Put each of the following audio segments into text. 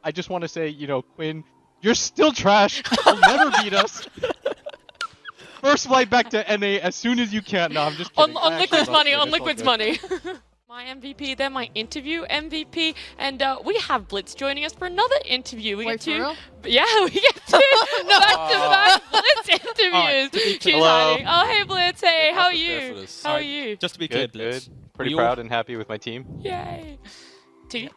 I just want to say, you know, Quinn, you're still trash. You'll never beat us. First flight back to NA as soon as you can. No, I'm just kidding. On Liquid's money, on It's all Liquid's good. money. My MVP, then my interview MVP, and we have Blitz joining us for another interview. We Wait, get two, for real? yeah, we get two back-to-back Blitz interviews. Alright, She's Hello. hiding. Oh, hey Blitz, hey, how are prepared you? for this. How are Alright. you? Just to be clear, Good, Blitz. good. Pretty we all- proud and happy with my team. Yay. T?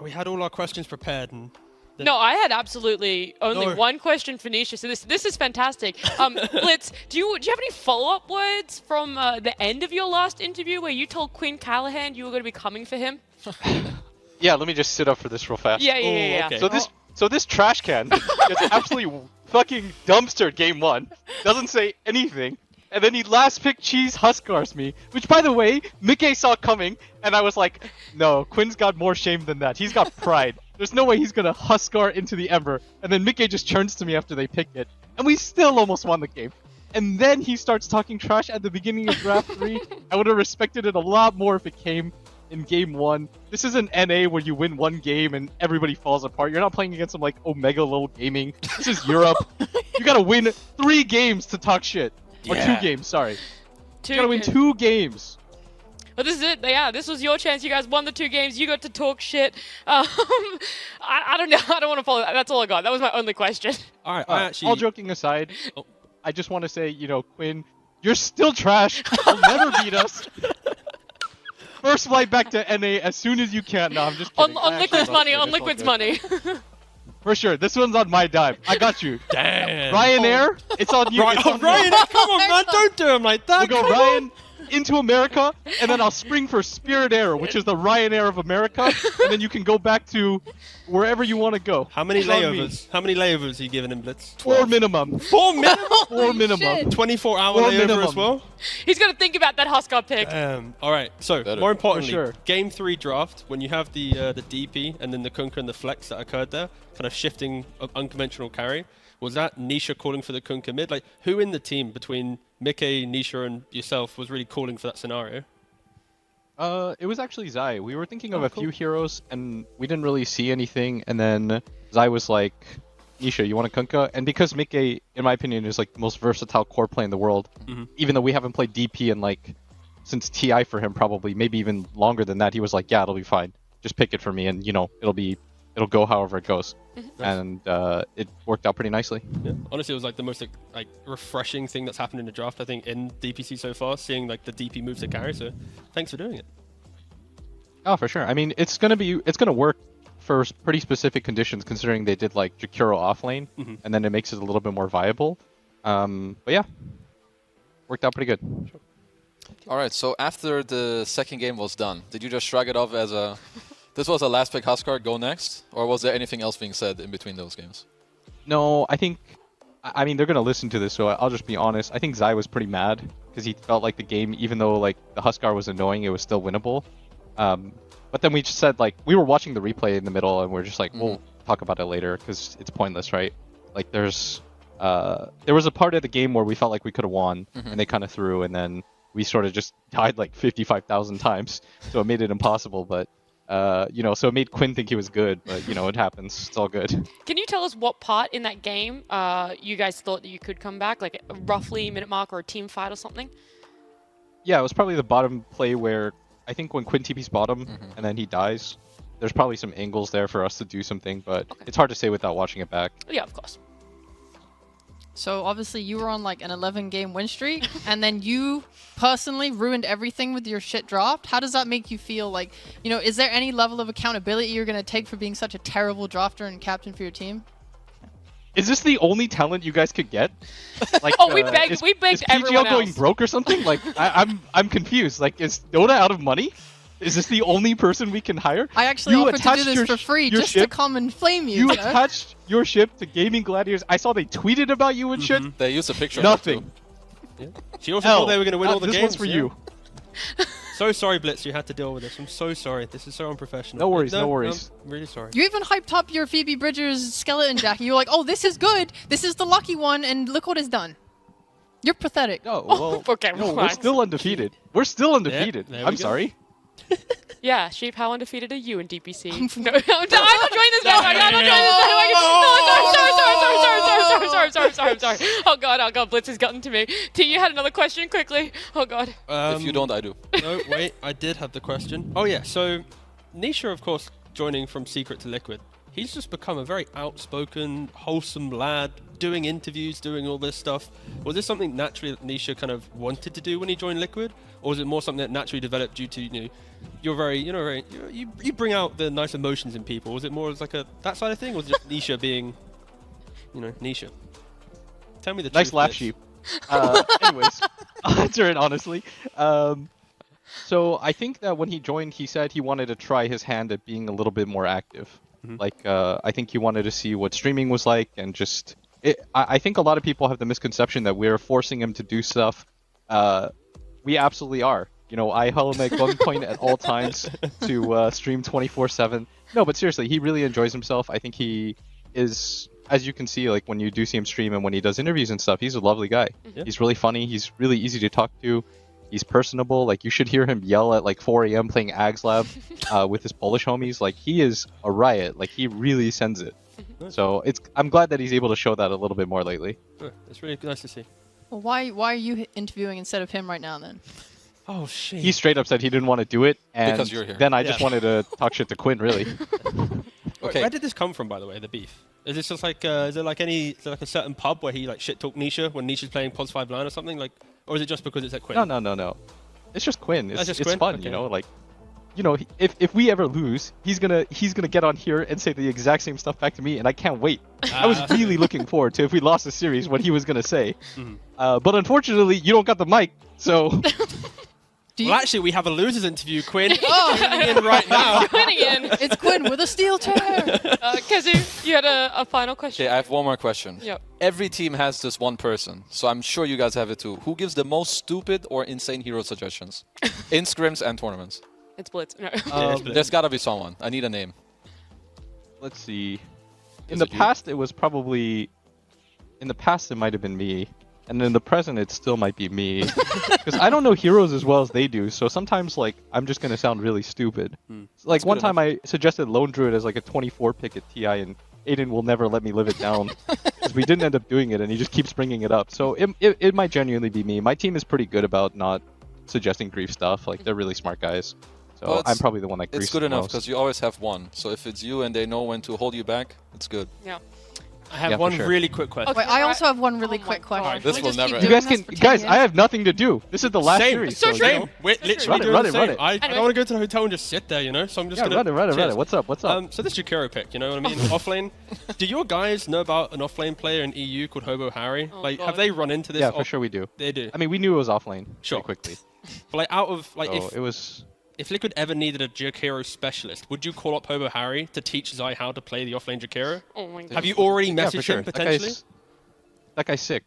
We had all our questions prepared, and No, I had absolutely only No. one question for Nisha, so this is fantastic. Blitz, do you have any follow-up words from the end of your last interview where you told Quinn Callahan you were going to be coming for him? Yeah, let me just sit up for this real fast. Yeah. okay. So this trash can gets absolutely fucking dumpstered game 1. Doesn't say anything. And then he last pick cheese Huskars me, which by the way, Mickey saw coming, and I was like, no, Quinn's got more shame than that. He's got pride. There's no way he's gonna Huskar into the Ember. And then Mickey just turns to me after they pick it, and we still almost won the game. And then he starts talking trash at the beginning of draft 3. I would have respected it a lot more if it came in game 1. This isn't NA where you win one game and everybody falls apart. You're not playing against some like Omega level gaming. This is Europe. You gotta win 3 games to talk shit. Or 2 games, sorry. You gotta win 2 games. Well, this is it. Yeah, this was your chance. You guys won the 2 games. You got to talk shit. I don't know. I don't want to follow that. That's all I got. That was my only question. all right, I actually. All joking aside, Oh. I just want to say, you know, Quinn, you're still trash. You'll never beat us. First flight back to NA as soon as you can. No, I'm just kidding. On I Liquid's actually love money. it. On It's all Liquid's good. money. For sure. This one's on my dime. I got you. Damn. Ryanair, it's on you. Right, It's oh, on me. Ryan, come on, man, don't do him like that. We'll go come Ryan on. into America, and then I'll spring for Spirit Air, which is the Ryanair of America, and then you can go back to wherever you want to go. How many It's on me. layovers? How many layovers are you giving him, Blitz? 4 minimum. 4 minimum? 4 minimum. shit. 24-hour 4 layover minimum. as well? He's gonna think about that Huskar pick. All right. So Better. more importantly, sure. game 3 draft when you have the DP and then the Kunkka and the flex that occurred there, kind of shifting unconventional carry. Was that Nisha calling for the Kunkka mid? Like, who in the team between Mickey, Nisha, and yourself was really calling for that scenario? It was actually Zai. We were thinking of Oh, a cool. few heroes, and we didn't really see anything. And then Zai was like, "Nisha, you want a Kunkka?" And because Mickey, in my opinion, is like the most versatile core play in the world, Mhm. even though we haven't played DP in like since TI for him, probably maybe even longer than that, he was like, "Yeah, it'll be fine. Just pick it for me, and you know, it'll go however it goes." And it worked out pretty nicely. Yeah. Honestly, it was like the most like refreshing thing that's happened in the draft, I think, in DPC so far, seeing like the DP moves to carry. So thanks for doing it. Oh, for sure. I mean, it's gonna work for pretty specific conditions, considering they did like Jakiro off lane, Mhm. and then it makes it a little bit more viable. But yeah, worked out pretty good. All right, so after the second game was done, did you just shrug it off as a, this was a last pick Huskar, go next? Or was there anything else being said in between those games? No, I think, I mean, they're gonna listen to this, so I'll just be honest. I think Zai was pretty mad because he felt like the game, even though like the Huskar was annoying, it was still winnable. But then we just said like we were watching the replay in the middle, and we're just like, we'll talk about it later because it's pointless, right? Like there was a part of the game where we felt like we could have won, and they kind of threw, and then we sort of just died like 55,000 times, so it made it impossible. But you know, so it made Quinn think he was good, but you know, it happens. It's all good. Can you tell us what part in that game you guys thought that you could come back, like roughly minute mark or a team fight or something? Yeah, it was probably the bottom play where I think when Quinn TP's bottom and then he dies, there's probably some angles there for us to do something, but it's hard to say without watching it back. Yeah, of course. So obviously you were on like an 11-game win streak, and then you personally ruined everything with your shit draft. How does that make you feel? Like, you know, is there any level of accountability you're gonna take for being such a terrible drafter and captain for your team? Is this the only talent you guys could get? Like, Oh, we begged is everyone PGL going else. broke or something? Like, I'm confused. Like, is Dota out of money? Is this the only person we can hire? I actually You offered to do attached this your for free your just to ship- come and flame you. You know? attached your ship to Gaimin Gladiators. I saw they tweeted about you and shit. They used a picture Nothing. of it too. She also L, thought they were going to win all the this games. one's for yeah. you. So sorry, Blitz, you had to deal with this. I'm so sorry. This is so unprofessional. No worries, no worries. I'm really sorry. You even hyped up your Phoebe Bridgers skeleton jacket. You were like, oh, this is good. This is the lucky one, and look what it's done. You're pathetic. No, well, Okay, no, we're relax. still undefeated. We're still undefeated. there we I'm go. sorry. Yeah, Sheep, how undefeated are you in DPC? No, I'm not joining this match. I'm not joining I'm sorry. Oh god, Blitz has gotten to me. T, you had another question quickly. Oh god. If you don't, I do. No, wait, I did have the question. Oh yeah, so Nisha, of course, joining from Secret to Liquid. He's just become a very outspoken, wholesome lad, doing interviews, doing all this stuff. Was this something naturally that Nisha kind of wanted to do when he joined Liquid? Or was it more something that naturally developed due to, you're very, you bring out the nice emotions in people? Was it more as like that side of thing? Or was it just Nisha being, Nisha? Tell me the truth. Nice laugh, Blitz. sheep. Anyways, I'll answer it honestly. So I think that when he joined, he said he wanted to try his hand at being a little bit more active. Like, I think he wanted to see what streaming was like, and just... I think a lot of people have the misconception that we're forcing him to do stuff. We absolutely are. I held him at gunpoint at all times to stream 24/7. No, but seriously, he really enjoys himself. I think he is, as you can see, like when you do see him stream and when he does interviews and stuff, he's a lovely guy. Yeah. He's really funny. He's really easy to talk to. He's personable. Like, you should hear him yell at like 4 a.m. playing Ags Lab with his Polish homies. Like, he is a riot. Like, he really sends it. So I'm glad that he's able to show that a little bit more lately. It's really nice to see. Well, why are you interviewing instead of him right now then? Oh shit. He straight up said he didn't want to do it, and Because you're here. then I just Yeah. wanted to talk shit to Quinn, really. Okay. Where did this come from, by the way? The beef? Is this just like is there like a certain pub where he like shit talk Nisha when Nisha's playing Pos 5 line or something like, or is it just because it's at Quinn? No. It's just Quinn. It's just it's Quinn? fun, Okay. Like, if we ever lose, he's gonna get on here and say the exact same stuff back to me, and I can't wait. I was really looking forward to if we lost the series what he was gonna say. But unfortunately, you don't got the mic, so. Well, actually, we have a losers interview, Quinn. Oh, Tuning in right now. Winning in. it's Quinn with a steel chair. Kazu, you had a final question. Okay, I have one more question. Yep. Every team has this one person, so I'm sure you guys have it too. Who gives the most stupid or insane hero suggestions in scrims and tournaments? It's Blitz. No. There's gotta be someone. I need a name. Let's see. In Is the it you? past, it was probably. In the past, it might have been me, and in the present, it still might be me, because I don't know heroes as well as they do. So sometimes, like, I'm just gonna sound really stupid. Like That's one good time, I suggested Lone Druid as like a 24 pick at TI, and Aiden will never let me live it down because we didn't end up doing it, and he just keeps bringing it up. So it might genuinely be me. My team is pretty good about not suggesting grief stuff. Like, they're really smart guys. So Well, I'm probably the one that griefs It's good the enough most. because you always have one. So if it's you and they know when to hold you back, it's good. Yeah. I have Yeah, for one sure. really quick question. Wait, I also have one really Oh my quick God. question. This Can we will just never keep end. You guys doing can, this for 10 guys. I years? have nothing to do. This is the last Same. series. So so, true. you know. We're So literally true. doing Run the it, same. run it. I Anyway. don't want to go to the hotel and just sit there, So I'm just Yeah, gonna run it. Cheers. What's up? What's up? So this Jakiro pick, you know what I mean? Offlane. Do your guys know about an offlane player in EU called Hobo Harry? Oh, like, God. have they run into this? Yeah, for sure we do. They do. I mean, we knew it was offlane Sure. pretty quickly. But like, out of like, So it was. if Liquid ever needed a Jakiro specialist, would you call up Hobo Harry to teach Zai how to play the offlane Jakiro? Oh my god. Have you already Yeah, messaged for sure. him potentially? That guy's sick.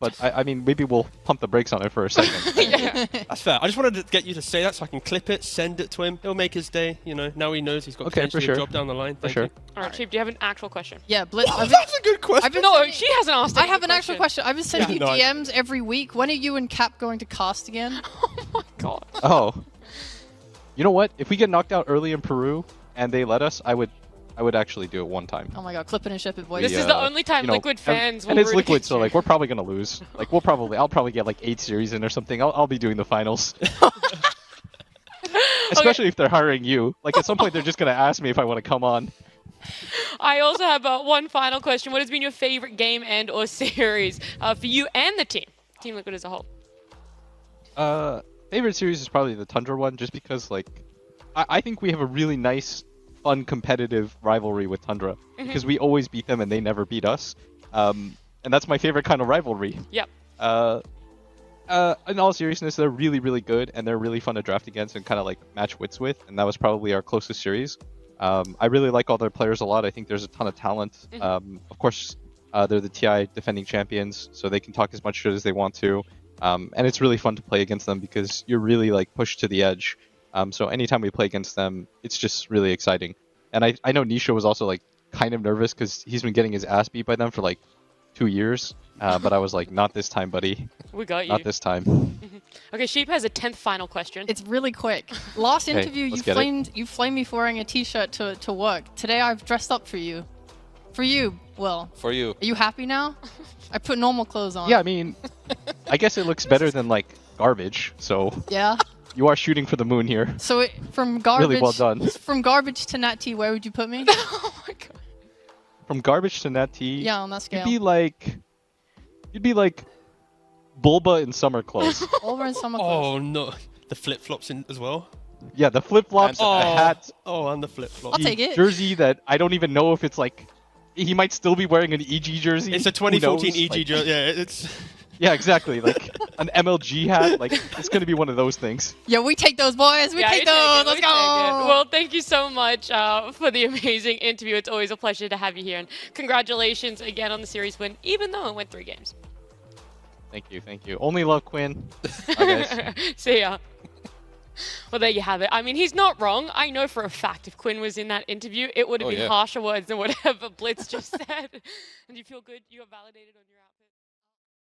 But I mean, maybe we'll pump the brakes on it for a second. Yeah. That's fair. I just wanted to get you to say that so I can clip it, send it to him. It'll make his day. Now he knows he's got Okay, for potentially sure. a job down the line. Thank sure. you. All right, Chief, do you have an actual question? Yeah, Blitz. That's a good question. I've been No, sending- she hasn't asked. I any have an actual question. I've been sending Yeah, you no, I- DMs every week. When are you and Cap going to cast again? Oh my god. Oh. You know what? If we get knocked out early in Peru and they let us, I would actually do it one time. Oh my god, clip it and ship it, boys. This We, is the only time you know, Liquid fans will and it's root Liquid, against so you. like we're probably gonna lose. Like I'll probably get like 8 series in or something. I'll be doing the finals. Especially if they're hiring you. Like at some point they're just gonna ask me if I want to come on. I also have one final question. What has been your favorite game and or series for you and the team? Team Liquid as a whole. Favorite series is probably the Tundra one, just because like I think we have a really nice, fun, competitive rivalry with Tundra because we always beat them and they never beat us, and that's my favorite kind of rivalry. Yep. In all seriousness, they're really, really good and they're really fun to draft against and kind of like match wits with, and that was probably our closest series. I really like all their players a lot. I think there's a ton of talent. Of course, they're the TI defending champions, so they can talk as much shit as they want to. And it's really fun to play against them because you're really like pushed to the edge. So anytime we play against them, it's just really exciting. And I know Nisha was also like kind of nervous because he's been getting his ass beat by them for like 2 years. But I was like, not this time, buddy. We got you. Not this time. Okay, Sheep has a 10th final question. It's really quick. Last Okay, interview, let's get it. you flamed me for wearing a t-shirt to work. Today I've dressed up for you. For you, Will. For you. Are you happy now? I put normal clothes on. Yeah, I mean, I guess it looks better than like garbage. So Yeah. you are shooting for the moon here. So from garbage. Really well done. From garbage to Nat T, where would you put me? Oh my god. From garbage to Nat T, Yeah, on that scale. you'd be like Bulba in summer clothes. Over in summer clothes. Oh no, the flip flops in as well. Yeah, the flip flops, the hat, Oh, and the flip flops. I'll take it. jersey that I don't even know if it's like. He might still be wearing an EG jersey. It's a Who 2014 knows? EG Like, jersey. Yeah, it's. Yeah, exactly. Like an MLG hat. Like it's gonna be one of those things. Yeah, we take those, boys. We Yeah, take you take those. it, Let's we go. take it. Well, thank you so much for the amazing interview. It's always a pleasure to have you here, and congratulations again on the series win, even though it went 3 games. Thank you, thank you. Only love Quinn. Bye, guys. See ya. Well, there you have it. I mean, he's not wrong. I know for a fact if Quinn was in that interview, it would have been harsher words than whatever Blitz just said. And you feel good? You got validated on your outfit?